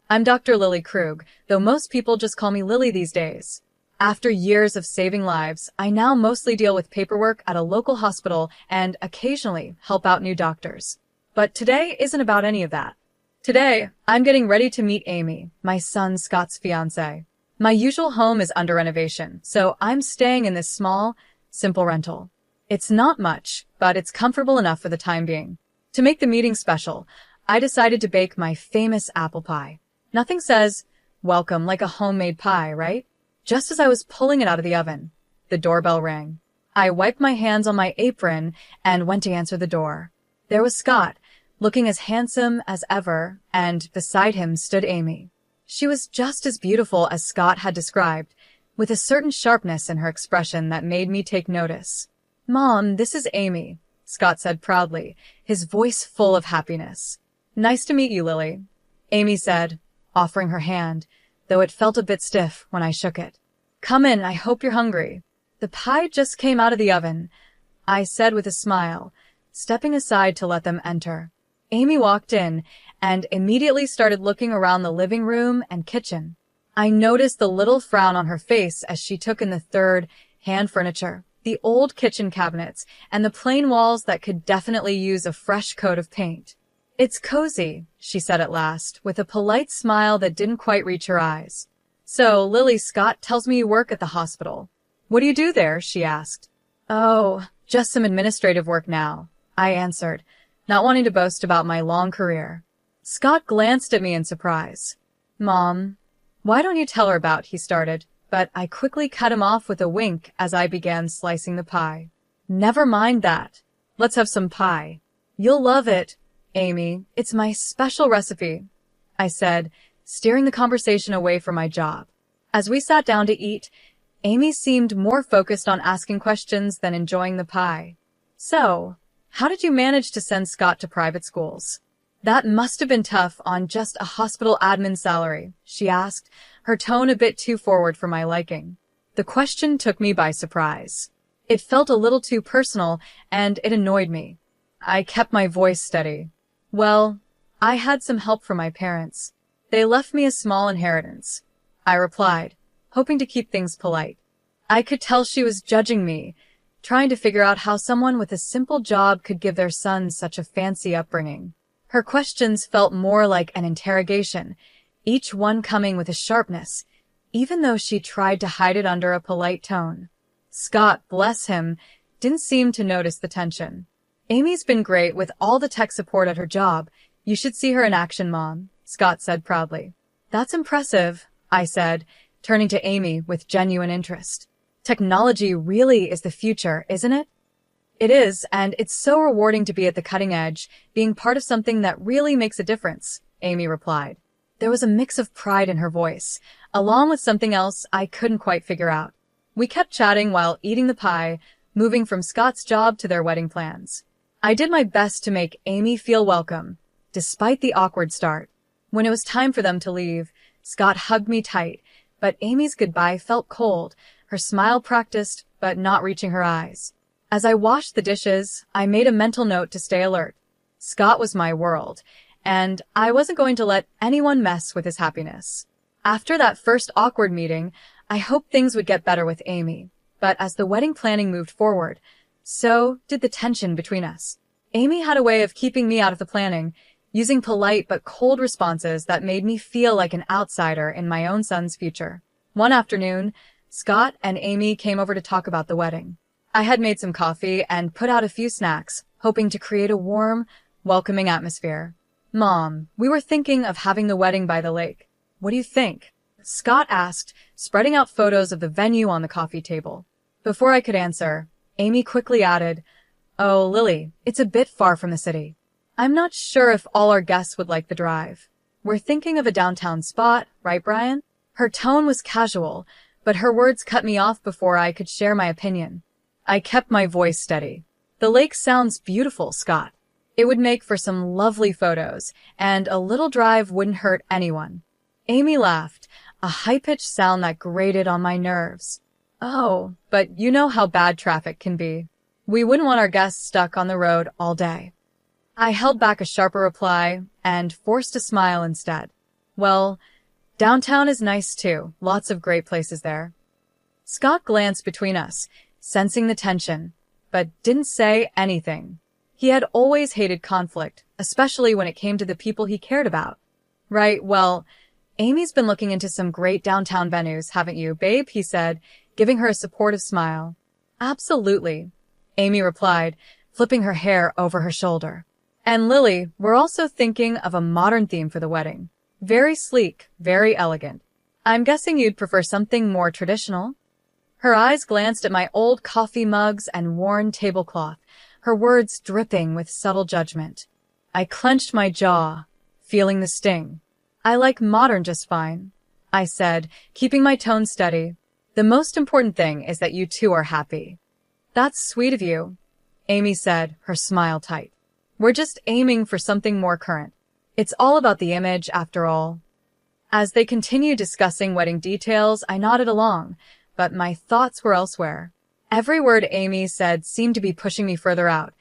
I'm Dr. Lily Krug, though most people just call me Lily these days. After years of saving lives, I now mostly deal with paperwork at a local hospital and occasionally help out new doctors. But today isn't about any of that. Today, I'm getting ready to meet Amy, my son Scott's fiancée. My usual home is under renovation, so I'm staying in this small, simple rental. It's not much, but it's comfortable enough for the time being. To make the meeting special, I decided to bake my famous apple pie. Nothing says, welcome like a homemade pie, right? Just as I was pulling it out of the oven, the doorbell rang. I wiped my hands on my apron and went to answer the door. There was Scott, looking as handsome as ever, and beside him stood Amy. She was just as beautiful as Scott had described, with a certain sharpness in her expression that made me take notice. "Mom, this is Amy," Scott said proudly, his voice full of happiness. "Nice to meet you, Lily," Amy said, offering her hand, though it felt a bit stiff when I shook it. "Come in, I hope you're hungry." "The pie just came out of the oven," I said with a smile, stepping aside to let them enter. Amy walked in and immediately started looking around the living room and kitchen. I noticed the little frown on her face as she took in the third-hand furniture, the old kitchen cabinets, and the plain walls that could definitely use a fresh coat of paint. "It's cozy," she said at last, with a polite smile that didn't quite reach her eyes. "So, Lily, Scott tells me you work at the hospital. What do you do there?" she asked. "Oh, just some administrative work now," I answered, not wanting to boast about my long career. Scott glanced at me in surprise. "Mom, why don't you tell her about," he started, but I quickly cut him off with a wink as I began slicing the pie. "Never mind that. Let's have some pie. You'll love it, Amy. It's my special recipe," I said, steering the conversation away from my job. As we sat down to eat, Amy seemed more focused on asking questions than enjoying the pie. "So, how did you manage to send Scott to private schools? That must have been tough on just a hospital admin salary," she asked, her tone a bit too forward for my liking. The question took me by surprise. It felt a little too personal, and it annoyed me. I kept my voice steady. "Well, I had some help from my parents. They left me a small inheritance," I replied, hoping to keep things polite. I could tell she was judging me, trying to figure out how someone with a simple job could give their son such a fancy upbringing. Her questions felt more like an interrogation, each one coming with a sharpness, even though she tried to hide it under a polite tone. Scott, bless him, didn't seem to notice the tension. "Amy's been great with all the tech support at her job. You should see her in action, Mom," Scott said proudly. "That's impressive," I said, turning to Amy with genuine interest. "Technology really is the future, isn't it?" "It is, and it's so rewarding to be at the cutting edge, being part of something that really makes a difference," Amy replied. There was a mix of pride in her voice, along with something else I couldn't quite figure out. We kept chatting while eating the pie, moving from Scott's job to their wedding plans. I did my best to make Amy feel welcome, despite the awkward start. When it was time for them to leave, Scott hugged me tight, but Amy's goodbye felt cold, her smile practiced, but not reaching her eyes. As I washed the dishes, I made a mental note to stay alert. Scott was my world, and I wasn't going to let anyone mess with his happiness. After that first awkward meeting, I hoped things would get better with Amy, but as the wedding planning moved forward, so did the tension between us. Amy had a way of keeping me out of the planning, using polite but cold responses that made me feel like an outsider in my own son's future. One afternoon, Scott and Amy came over to talk about the wedding. I had made some coffee and put out a few snacks, hoping to create a warm, welcoming atmosphere. "Mom, we were thinking of having the wedding by the lake. What do you think?" Scott asked, spreading out photos of the venue on the coffee table. Before I could answer, Amy quickly added, "Oh, Lily, it's a bit far from the city. I'm not sure if all our guests would like the drive. We're thinking of a downtown spot, right, Brian?" Her tone was casual, but her words cut me off before I could share my opinion. I kept my voice steady. "The lake sounds beautiful, Scott. It would make for some lovely photos, and a little drive wouldn't hurt anyone." Amy laughed, a high-pitched sound that grated on my nerves. "Oh, but you know how bad traffic can be. We wouldn't want our guests stuck on the road all day." I held back a sharper reply and forced a smile instead. Well, downtown is nice too. Lots of great places there. Scott glanced between us, sensing the tension, but didn't say anything. He had always hated conflict, especially when it came to the people he cared about. Right, well, Amy's been looking into some great downtown venues, haven't you, babe? He said, giving her a supportive smile. Absolutely, Amy replied, flipping her hair over her shoulder. And Lily, we're also thinking of a modern theme for the wedding. Very sleek, very elegant. I'm guessing you'd prefer something more traditional? Her eyes glanced at my old coffee mugs and worn tablecloth, her words dripping with subtle judgment. I clenched my jaw, feeling the sting. I like modern just fine, I said, keeping my tone steady. The most important thing is that you two are happy. That's sweet of you, Amy said, her smile tight. We're just aiming for something more current. It's all about the image, after all. As they continued discussing wedding details, I nodded along, but my thoughts were elsewhere. Every word Amy said seemed to be pushing me further out,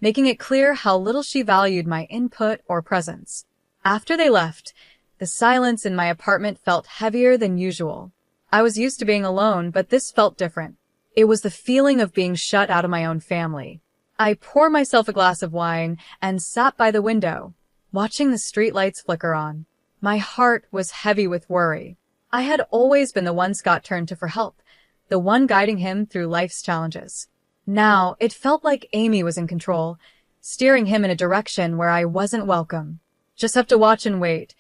making it clear how little she valued my input or presence. After they left, the silence in my apartment felt heavier than usual. I was used to being alone, but this felt different. It was the feeling of being shut out of my own family. I poured myself a glass of wine and sat by the window, watching the streetlights flicker on. My heart was heavy with worry. I had always been the one Scott turned to for help, the one guiding him through life's challenges. Now, it felt like Amy was in control, steering him in a direction where I wasn't welcome. Just have to watch and wait,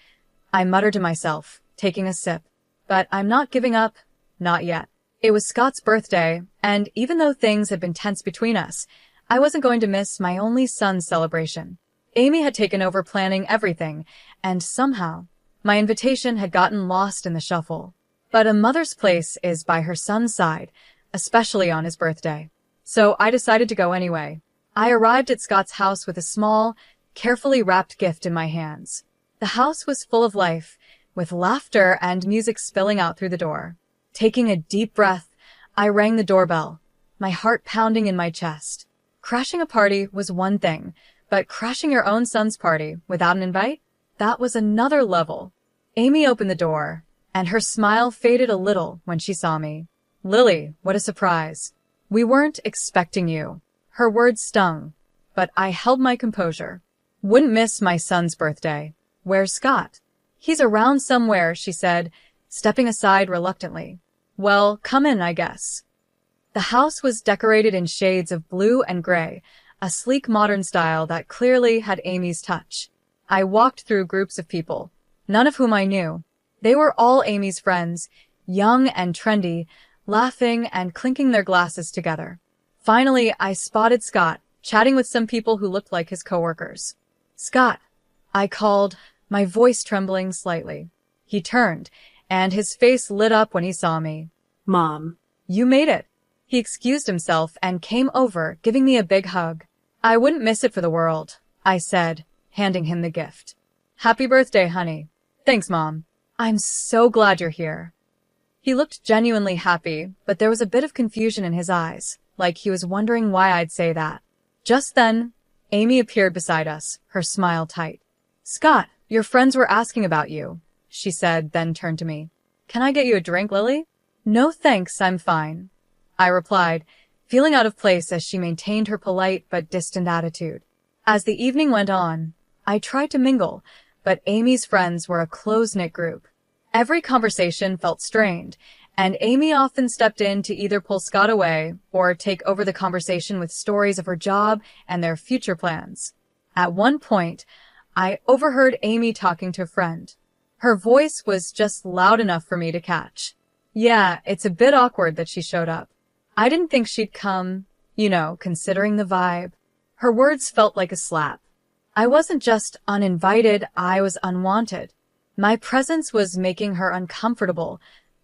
I muttered to myself, taking a sip. But I'm not giving up, not yet. It was Scott's birthday, and even though things had been tense between us, I wasn't going to miss my only son's celebration. Amy had taken over planning everything, and somehow, my invitation had gotten lost in the shuffle. But a mother's place is by her son's side, especially on his birthday. So I decided to go anyway. I arrived at Scott's house with a small, carefully wrapped gift in my hands. The house was full of life, with laughter and music spilling out through the door. Taking a deep breath, I rang the doorbell, my heart pounding in my chest. Crashing a party was one thing, but crashing your own son's party without an invite? That was another level. Amy opened the door, and her smile faded a little when she saw me. Lily, what a surprise. We weren't expecting you. Her words stung, but I held my composure. Wouldn't miss my son's birthday. Where's Scott? He's around somewhere, she said, stepping aside reluctantly. Well, come in, I guess. The house was decorated in shades of blue and gray, a sleek modern style that clearly had Amy's touch. I walked through groups of people, none of whom I knew. They were all Amy's friends, young and trendy, laughing and clinking their glasses together. Finally, I spotted Scott, chatting with some people who looked like his coworkers. Scott, I called, my voice trembling slightly. He turned, and his face lit up when he saw me. Mom. You made it. He excused himself and came over, giving me a big hug. I wouldn't miss it for the world, I said, handing him the gift. Happy birthday, honey. Thanks, Mom. I'm so glad you're here. He looked genuinely happy, but there was a bit of confusion in his eyes, like he was wondering why I'd say that. Just then, Amy appeared beside us, her smile tight. Scott, your friends were asking about you, she said, then turned to me. Can I get you a drink, Lily? No thanks, I'm fine, I replied, feeling out of place as she maintained her polite but distant attitude. As the evening went on, I tried to mingle, but Amy's friends were a close-knit group. Every conversation felt strained, and Amy often stepped in to either pull Scott away or take over the conversation with stories of her job and their future plans. At one point, I overheard Amy talking to a friend. Her voice was just loud enough for me to catch. Yeah, it's a bit awkward that she showed up. I didn't think she'd come, considering the vibe. Her words felt like a slap. I wasn't just uninvited, I was unwanted. My presence was making her uncomfortable,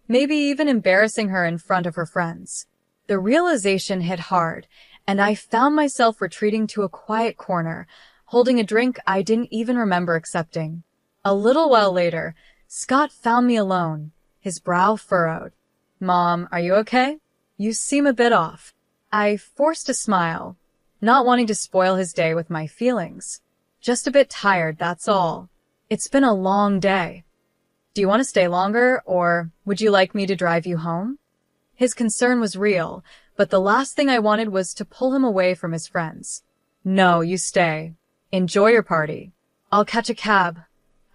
maybe even embarrassing her in front of her friends. The realization hit hard, and I found myself retreating to a quiet corner, holding a drink I didn't even remember accepting. A little while later, Scott found me alone, his brow furrowed. Mom, are you okay? You seem a bit off. I forced a smile, not wanting to spoil his day with my feelings. Just a bit tired, that's all. It's been a long day. Do you want to stay longer, or would you like me to drive you home? His concern was real, but the last thing I wanted was to pull him away from his friends. No, you stay. Enjoy your party. I'll catch a cab,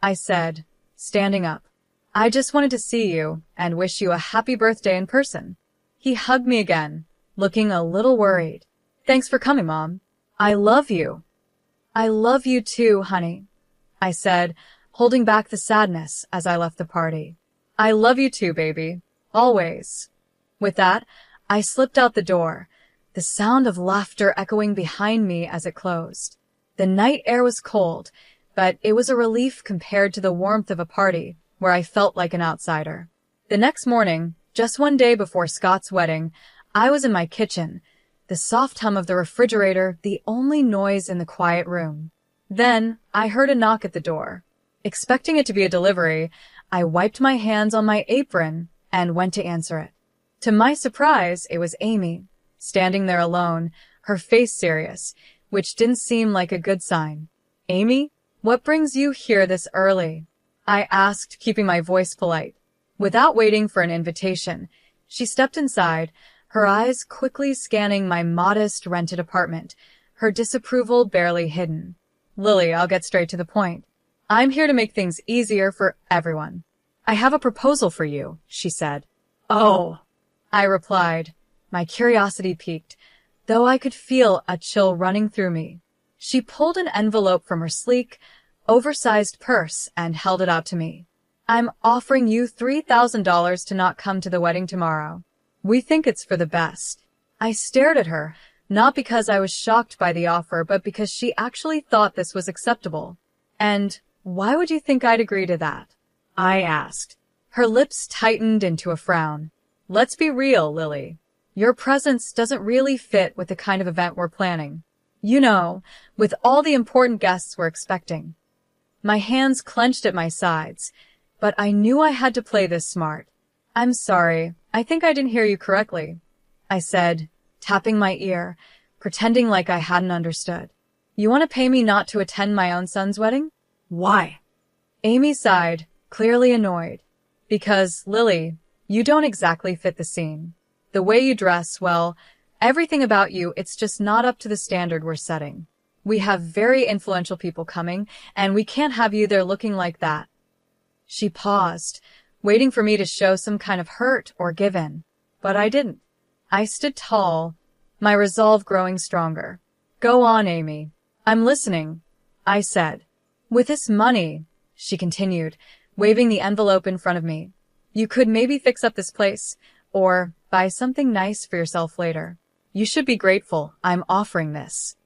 I said, standing up. I just wanted to see you and wish you a happy birthday in person. He hugged me again, looking a little worried. Thanks for coming, Mom. I love you. I love you too, honey, I said, holding back the sadness as I left the party. I love you too, baby. Always. With that, I slipped out the door, the sound of laughter echoing behind me as it closed. The night air was cold, but it was a relief compared to the warmth of a party where I felt like an outsider. The next morning, just one day before Scott's wedding, I was in my kitchen, the soft hum of the refrigerator the only noise in the quiet room. Then, I heard a knock at the door. Expecting it to be a delivery, I wiped my hands on my apron and went to answer it. To my surprise, it was Amy, standing there alone, her face serious, which didn't seem like a good sign. Amy, what brings you here this early? I asked, keeping my voice polite. Without waiting for an invitation, she stepped inside, her eyes quickly scanning my modest rented apartment, her disapproval barely hidden. Lily, I'll get straight to the point. I'm here to make things easier for everyone. I have a proposal for you, she said. Oh, I replied, my curiosity piqued, though I could feel a chill running through me. She pulled an envelope from her sleek, oversized purse and held it out to me. I'm offering you $3,000 to not come to the wedding tomorrow. We think it's for the best. I stared at her, not because I was shocked by the offer, but because she actually thought this was acceptable. And why would you think I'd agree to that? I asked. Her lips tightened into a frown. Let's be real, Lily. Your presence doesn't really fit with the kind of event we're planning. You know, with all the important guests we're expecting. My hands clenched at my sides, but I knew I had to play this smart. I'm sorry, I think I didn't hear you correctly, I said, tapping my ear, pretending like I hadn't understood. You want to pay me not to attend my own son's wedding? Why? Amy sighed, clearly annoyed. Because, Lily, you don't exactly fit the scene. The way you dress, well, everything about you, it's just not up to the standard we're setting. We have very influential people coming, and we can't have you there looking like that. She paused, waiting for me to show some kind of hurt or give in. But I didn't. I stood tall, my resolve growing stronger. Go on, Amy. I'm listening, I said. With this money, she continued, waving the envelope in front of me, you could maybe fix up this place, or buy something nice for yourself later. You should be grateful I'm offering this.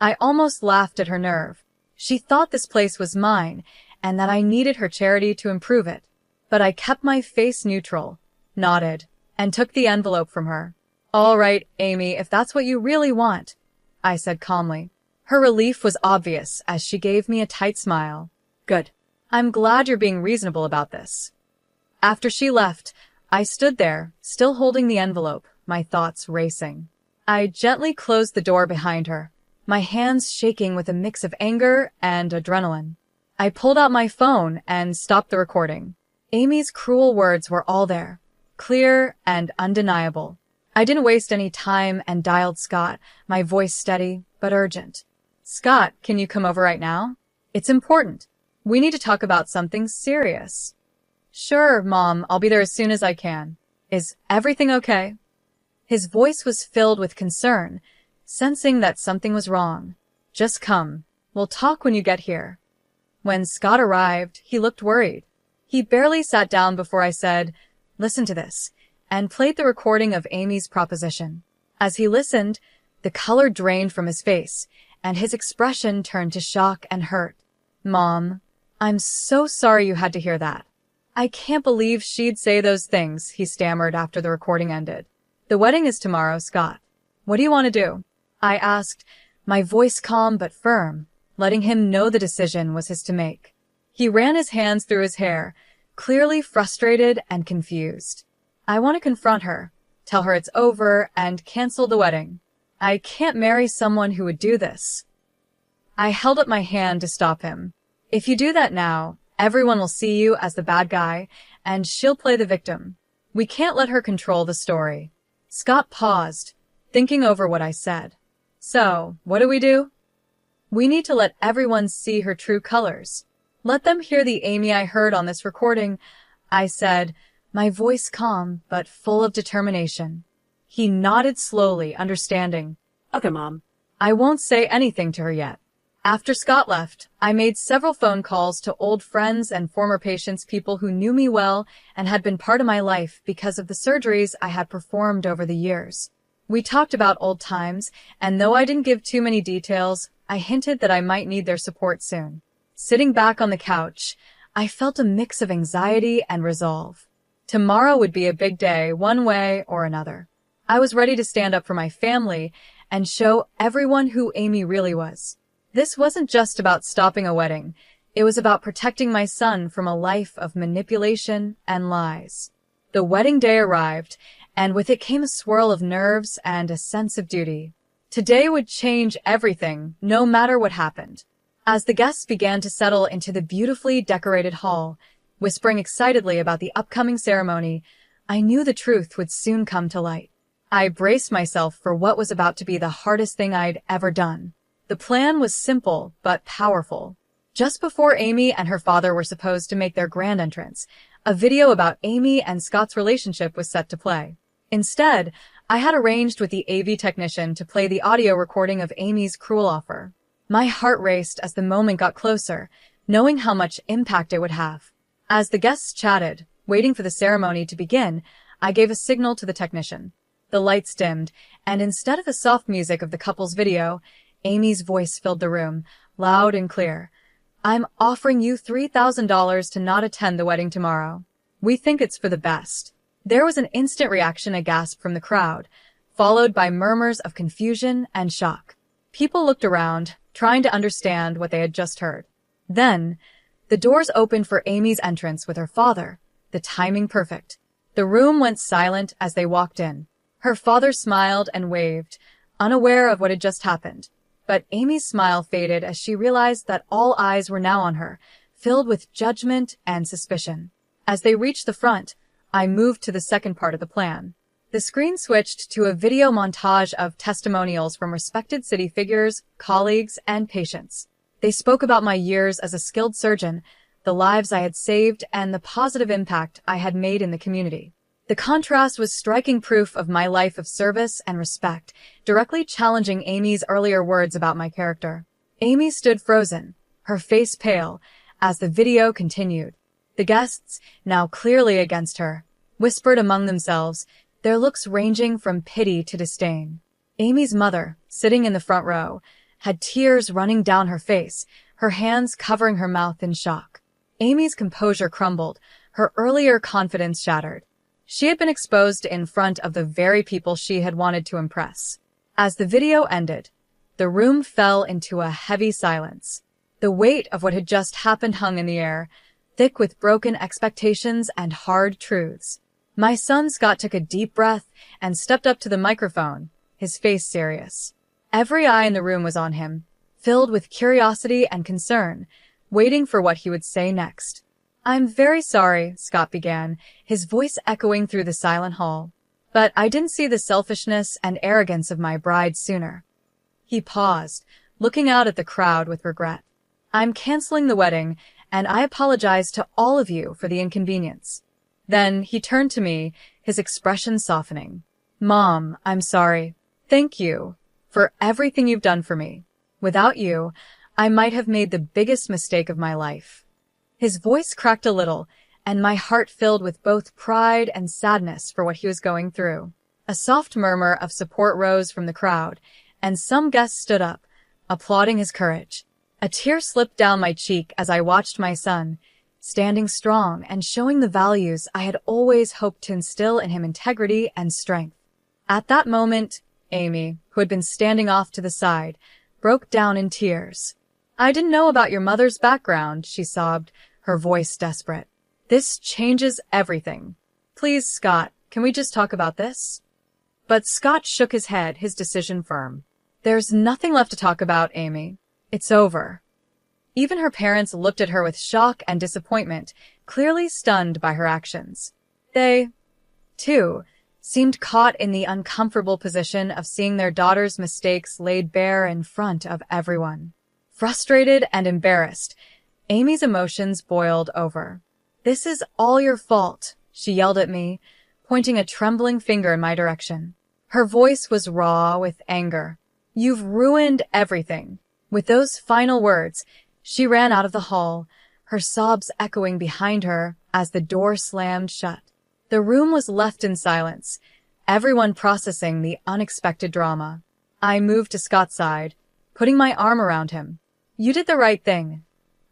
I almost laughed at her nerve. She thought this place was mine, and that I needed her charity to improve it. But I kept my face neutral, nodded, and took the envelope from her. All right, Amy, if that's what you really want, I said calmly. Her relief was obvious as she gave me a tight smile. Good. I'm glad you're being reasonable about this. After she left, I stood there, still holding the envelope, my thoughts racing. I gently closed the door behind her, my hands shaking with a mix of anger and adrenaline. I pulled out my phone and stopped the recording. Amy's cruel words were all there, clear and undeniable. I didn't waste any time and dialed Scott, my voice steady but urgent. Scott, can you come over right now? It's important. We need to talk about something serious. Sure, Mom, I'll be there as soon as I can. Is everything okay? His voice was filled with concern, sensing that something was wrong. Just come. We'll talk when you get here. When Scott arrived, he looked worried. He barely sat down before I said, listen to this, and played the recording of Amy's proposition. As he listened, the color drained from his face, and his expression turned to shock and hurt. Mom, I'm so sorry you had to hear that. I can't believe she'd say those things, he stammered after the recording ended. The wedding is tomorrow, Scott. What do you want to do? I asked, my voice calm but firm, letting him know the decision was his to make. He ran his hands through his hair, clearly frustrated and confused. I want to confront her, tell her it's over, and cancel the wedding. I can't marry someone who would do this. I held up my hand to stop him. If you do that now, Everyone will see you as the bad guy, and she'll play the victim. We can't let her control the story." Scott paused, thinking over what I said. "So, what do? We need to let everyone see her true colors. Let them hear the Amy I heard on this recording," I said, my voice calm but full of determination. He nodded slowly, understanding. "Okay, Mom." I won't say anything to her yet. After Scott left, I made several phone calls to old friends and former patients, people who knew me well and had been part of my life because of the surgeries I had performed over the years. We talked about old times, and though I didn't give too many details, I hinted that I might need their support soon. Sitting back on the couch, I felt a mix of anxiety and resolve. Tomorrow would be a big day, one way or another. I was ready to stand up for my family and show everyone who Amy really was. This wasn't just about stopping a wedding. It was about protecting my son from a life of manipulation and lies. The wedding day arrived, and with it came a swirl of nerves and a sense of duty. Today would change everything, no matter what happened. As the guests began to settle into the beautifully decorated hall, whispering excitedly about the upcoming ceremony, I knew the truth would soon come to light. I braced myself for what was about to be the hardest thing I'd ever done. The plan was simple but powerful. Just before Amy and her father were supposed to make their grand entrance, a video about Amy and Scott's relationship was set to play. Instead, I had arranged with the AV technician to play the audio recording of Amy's cruel offer. My heart raced as the moment got closer, knowing how much impact it would have. As the guests chatted, waiting for the ceremony to begin, I gave a signal to the technician. The lights dimmed, and instead of the soft music of the couple's video, Amy's voice filled the room, loud and clear. "I'm offering you $3,000 to not attend the wedding tomorrow. We think it's for the best." There was an instant reaction, a gasp from the crowd, followed by murmurs of confusion and shock. People looked around, trying to understand what they had just heard. Then, the doors opened for Amy's entrance with her father, the timing perfect. The room went silent as they walked in. Her father smiled and waved, unaware of what had just happened. But Amy's smile faded as she realized that all eyes were now on her, filled with judgment and suspicion. As they reached the front, I moved to the second part of the plan. The screen switched to a video montage of testimonials from respected city figures, colleagues, and patients. They spoke about my years as a skilled surgeon, the lives I had saved, and the positive impact I had made in the community. The contrast was striking proof of my life of service and respect, directly challenging Amy's earlier words about my character. Amy stood frozen, her face pale, as the video continued. The guests, now clearly against her, whispered among themselves, their looks ranging from pity to disdain. Amy's mother, sitting in the front row, had tears running down her face, her hands covering her mouth in shock. Amy's composure crumbled, her earlier confidence shattered. She had been exposed in front of the very people she had wanted to impress. As the video ended, the room fell into a heavy silence. The weight of what had just happened hung in the air, thick with broken expectations and hard truths. My son Scott took a deep breath and stepped up to the microphone, his face serious. Every eye in the room was on him, filled with curiosity and concern, waiting for what he would say next. "I'm very sorry," Scott began, his voice echoing through the silent hall. "But I didn't see the selfishness and arrogance of my bride sooner." He paused, looking out at the crowd with regret. "I'm canceling the wedding, and I apologize to all of you for the inconvenience." Then he turned to me, his expression softening. "Mom, I'm sorry. Thank you for everything you've done for me. Without you, I might have made the biggest mistake of my life." His voice cracked a little, and my heart filled with both pride and sadness for what he was going through. A soft murmur of support rose from the crowd, and some guests stood up, applauding his courage. A tear slipped down my cheek as I watched my son, standing strong and showing the values I had always hoped to instill in him: integrity and strength. At that moment, Amy, who had been standing off to the side, broke down in tears. "I didn't know about your mother's background," she sobbed, her voice desperate. "This changes everything. Please, Scott, can we just talk about this?" But Scott shook his head, his decision firm. "There's nothing left to talk about, Amy. It's over." Even her parents looked at her with shock and disappointment, clearly stunned by her actions. They, too, seemed caught in the uncomfortable position of seeing their daughter's mistakes laid bare in front of everyone. Frustrated and embarrassed, Amy's emotions boiled over. "This is all your fault," she yelled at me, pointing a trembling finger in my direction. Her voice was raw with anger. "You've ruined everything." With those final words, she ran out of the hall, her sobs echoing behind her as the door slammed shut. The room was left in silence, everyone processing the unexpected drama. I moved to Scott's side, putting my arm around him. "You did the right thing,"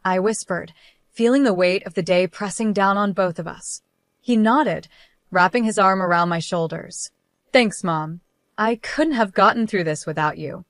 I whispered, feeling the weight of the day pressing down on both of us. He nodded, wrapping his arm around my shoulders. "Thanks, Mom. I couldn't have gotten through this without you."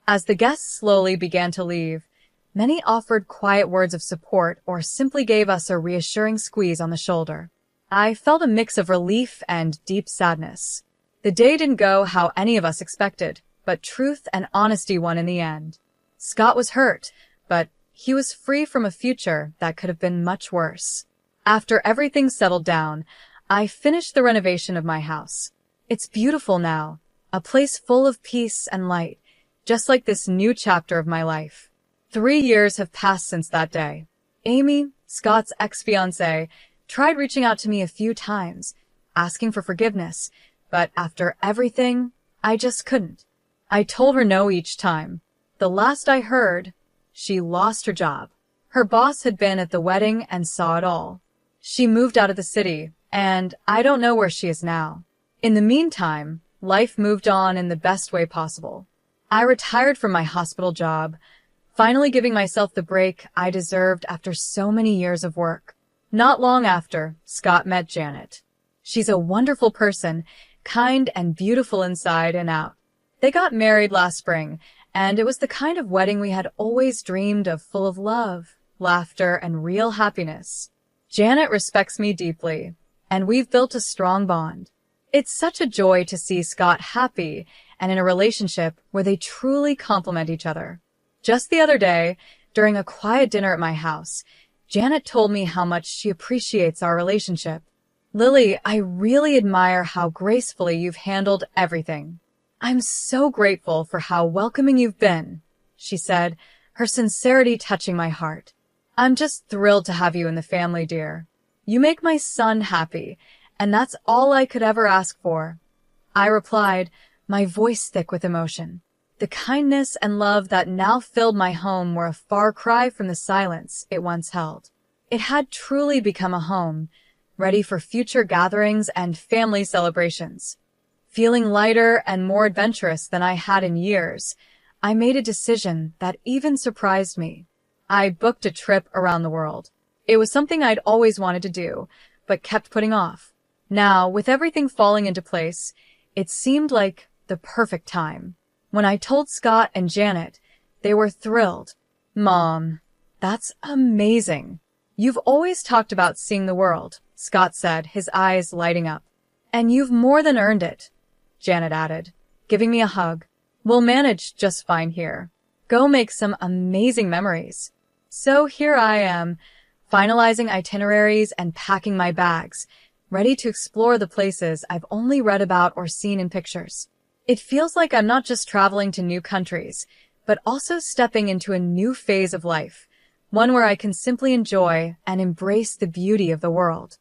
As the guests slowly began to leave, many offered quiet words of support or simply gave us a reassuring squeeze on the shoulder. I felt a mix of relief and deep sadness. The day didn't go how any of us expected, but truth and honesty won in the end. Scott was hurt, but he was free from a future that could have been much worse. After everything settled down, I finished the renovation of my house. It's beautiful now, a place full of peace and light, just like this new chapter of my life. 3 years have passed since that day. Amy, Scott's ex-fiancée, tried reaching out to me a few times, asking for forgiveness, but after everything, I just couldn't. I told her no each time. The last I heard, she lost her job. Her boss had been at the wedding and saw it all. She moved out of the city, and I don't know where she is now. In the meantime, life moved on in the best way possible. I retired from my hospital job, finally giving myself the break I deserved after so many years of work. Not long after, Scott met Janet. She's a wonderful person, kind and beautiful inside and out. They got married last spring, and it was the kind of wedding we had always dreamed of, full of love, laughter, and real happiness. Janet respects me deeply, and we've built a strong bond. It's such a joy to see Scott happy and in a relationship where they truly complement each other. Just the other day, during a quiet dinner at my house, Janet told me how much she appreciates our relationship. "Lily, I really admire how gracefully you've handled everything. I'm so grateful for how welcoming you've been," she said, her sincerity touching my heart. "I'm just thrilled to have you in the family, dear. You make my son happy, and that's all I could ever ask for." I replied, my voice thick with emotion. The kindness and love that now filled my home were a far cry from the silence it once held. It had truly become a home, ready for future gatherings and family celebrations. Feeling lighter and more adventurous than I had in years, I made a decision that even surprised me. I booked a trip around the world. It was something I'd always wanted to do, but kept putting off. Now, with everything falling into place, it seemed like the perfect time. When I told Scott and Janet, they were thrilled. "Mom, that's amazing. You've always talked about seeing the world," Scott said, his eyes lighting up. "And you've more than earned it," Janet added, giving me a hug. "We'll manage just fine here. Go make some amazing memories." So here I am, finalizing itineraries and packing my bags, ready to explore the places I've only read about or seen in pictures. It feels like I'm not just traveling to new countries, but also stepping into a new phase of life, one where I can simply enjoy and embrace the beauty of the world.